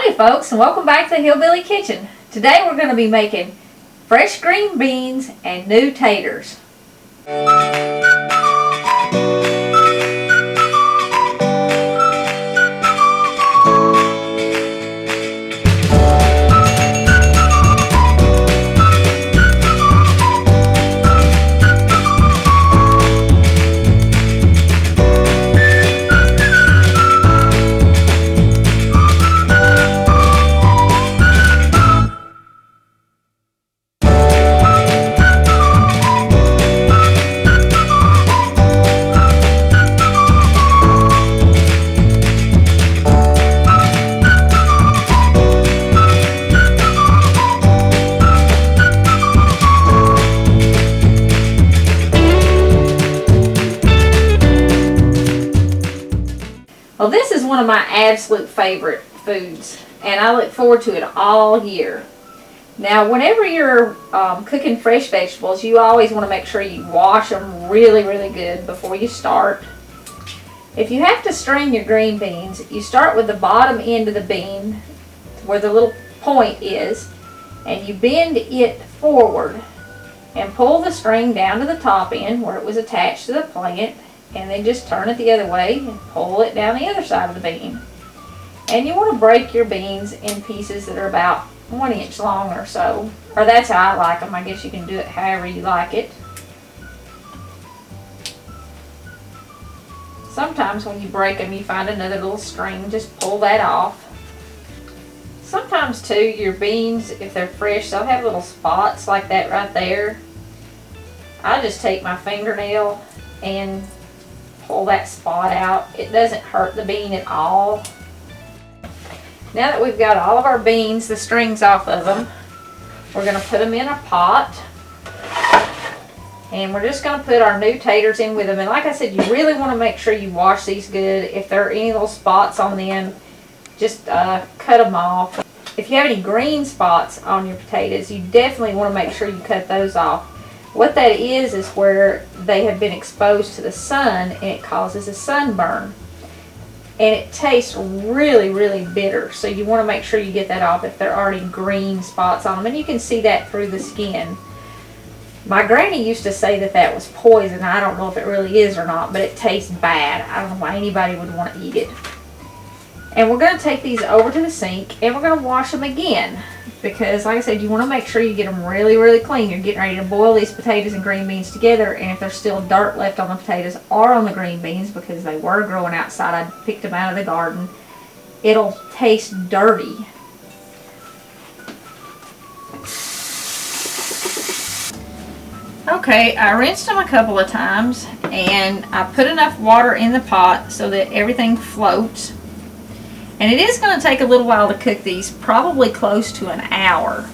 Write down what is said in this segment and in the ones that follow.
Howdy folks, and welcome back to the Hillbilly Kitchen. Today we're going to be making fresh green beans and new taters. Well, this is one of my absolute favorite foods, and I look forward to it all year. Now, whenever you're cooking fresh vegetables, you always want to make sure you wash them really good before you start. If you have to strain your green beans, you start with the bottom end of the bean, where the little point is, and you bend it forward and pull the string down to the top end where it was attached to the plant. And then just turn it the other way and pull it down the other side of the bean. And you want to break your beans in pieces that are about 1 inch long or so. Or that's how I like them. I guess you can do it however you like it. Sometimes when you break them you find another little string. Just pull that off. Sometimes too your beans, if they're fresh, they'll have little spots like that right there. I just take my fingernail and pull that spot out. It doesn't hurt the bean at all. Now that we've got all of our beans, the strings off of them, we're going to put them in a pot. And we're just going to put our new taters in with them. And like I said, you really want to make sure you wash these good. If there are any little spots on them, just cut them off. If you have any green spots on your potatoes, you definitely want to make sure you cut those off. What that is where they have been exposed to the sun and it causes a sunburn. And it tastes really bitter. So you want to make sure you get that off if there are any green spots on them. And you can see that through the skin. My granny used to say that that was poison. I don't know if it really is or not, but it tastes bad. I don't know why anybody would want to eat it. And we're going to take these over to the sink and we're going to wash them again. Because like I said, you want to make sure you get them really clean. You're getting ready to boil these potatoes and green beans together, and if there's still dirt left on the potatoes or on the green beans, because they were growing outside, I picked them out of the garden, it'll taste dirty. Okay, I rinsed them a couple of times and I put enough water in the pot so that everything floats. And it is going to take a little while to cook these, probably close to an hour.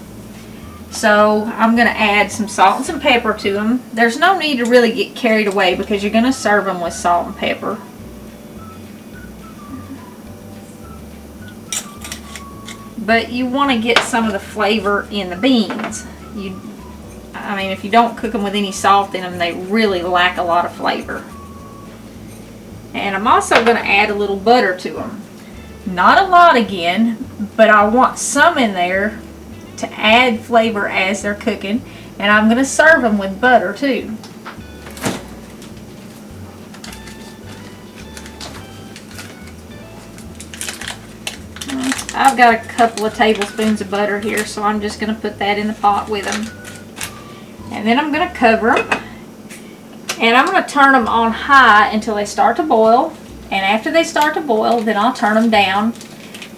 So I'm going to add some salt and some pepper to them. There's no need to really get carried away because you're going to serve them with salt and pepper. But you want to get some of the flavor in the beans. I mean, if you don't cook them with any salt in them, they really lack a lot of flavor. And I'm also going to add a little butter to them. Not a lot again, but I want some in there to add flavor as they're cooking. And I'm going to serve them with butter too. I've got a couple of tablespoons of butter here, so I'm just going to put that in the pot with them. And then I'm going to cover them. And I'm going to turn them on high until they start to boil. And after they start to boil, then I'll turn them down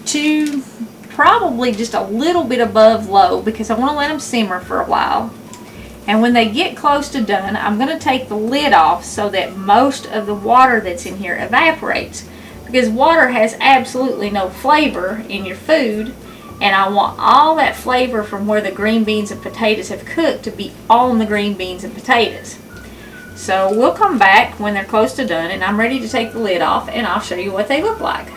to probably just a little bit above low because I want to let them simmer for a while. And when they get close to done, I'm going to take the lid off so that most of the water that's in here evaporates. Because water has absolutely no flavor in your food, and I want all that flavor from where the green beans and potatoes have cooked to be on the green beans and potatoes. So we'll come back when they're close to done and I'm ready to take the lid off and I'll show you what they look like.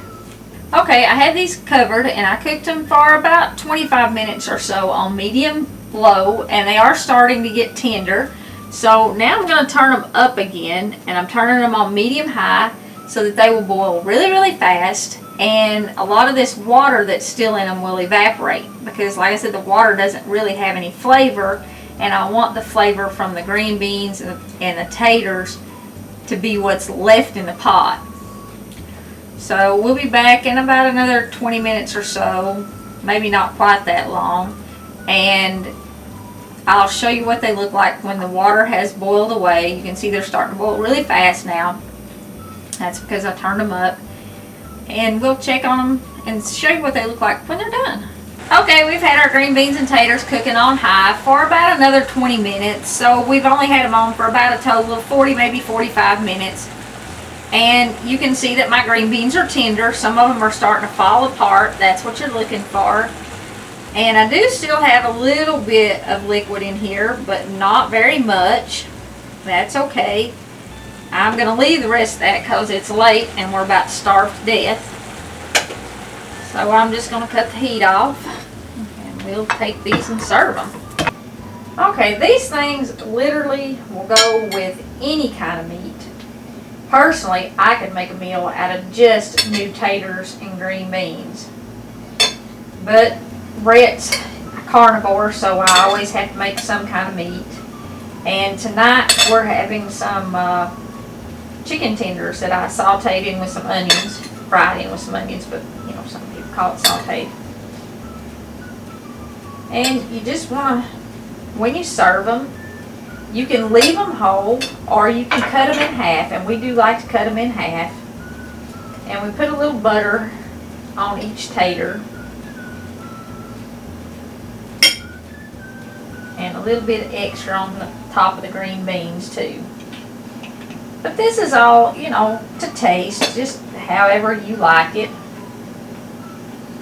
Okay, I had these covered and I cooked them for about 25 minutes or so on medium low, and they are starting to get tender. So now I'm going to turn them up again, and I'm turning them on medium high so that they will boil really fast. and a lot of this water that's still in them will evaporate because, like I said, the water doesn't really have any flavor, and I want the flavor from the green beans and the taters to be what's left in the pot. So we'll be back in about another 20 minutes or so, maybe not quite that long, and I'll show you what they look like when the water has boiled away. You can see they're starting to boil really fast now. That's because I turned them up. And we'll check on them and show you what they look like when they're done. Okay, we've had our green beans and taters cooking on high for about another 20 minutes. So we've only had them on for about a total of 40, maybe 45 minutes. And you can see that my green beans are tender. Some of them are starting to fall apart. That's what you're looking for. And I do still have a little bit of liquid in here, but not very much. That's okay. I'm going to leave the rest of that because it's late and we're about to starve to death. So I'm just going to cut the heat off and we'll take these and serve them. Okay, these things literally will go with any kind of meat. Personally, I could make a meal out of just new taters and green beans. But Brett's a carnivore, so I always have to make some kind of meat. And tonight we're having some chicken tenders that I sauteed in with some onions, fried in with some onions, but you know, some people call it sauteed. And you just want to, when you serve them, you can leave them whole or you can cut them in half, and we do like to cut them in half. And we put a little butter on each tater. And a little bit extra on the top of the green beans too. But this is all, you know, to taste, just however you like it.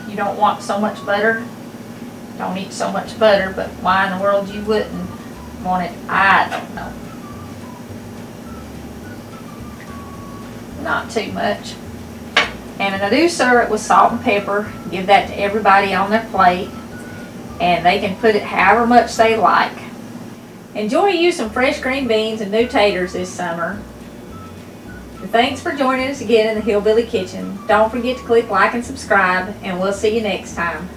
You don't want so much butter, don't eat so much butter, but why in the world you wouldn't want it, I don't know. Not too much. And I do serve it with salt and pepper, give that to everybody on their plate. And they can put it however much they like. Enjoy you some fresh green beans and new taters this summer. And thanks for joining us again in the Hillbilly Kitchen. Don't forget to click like and subscribe, and we'll see you next time.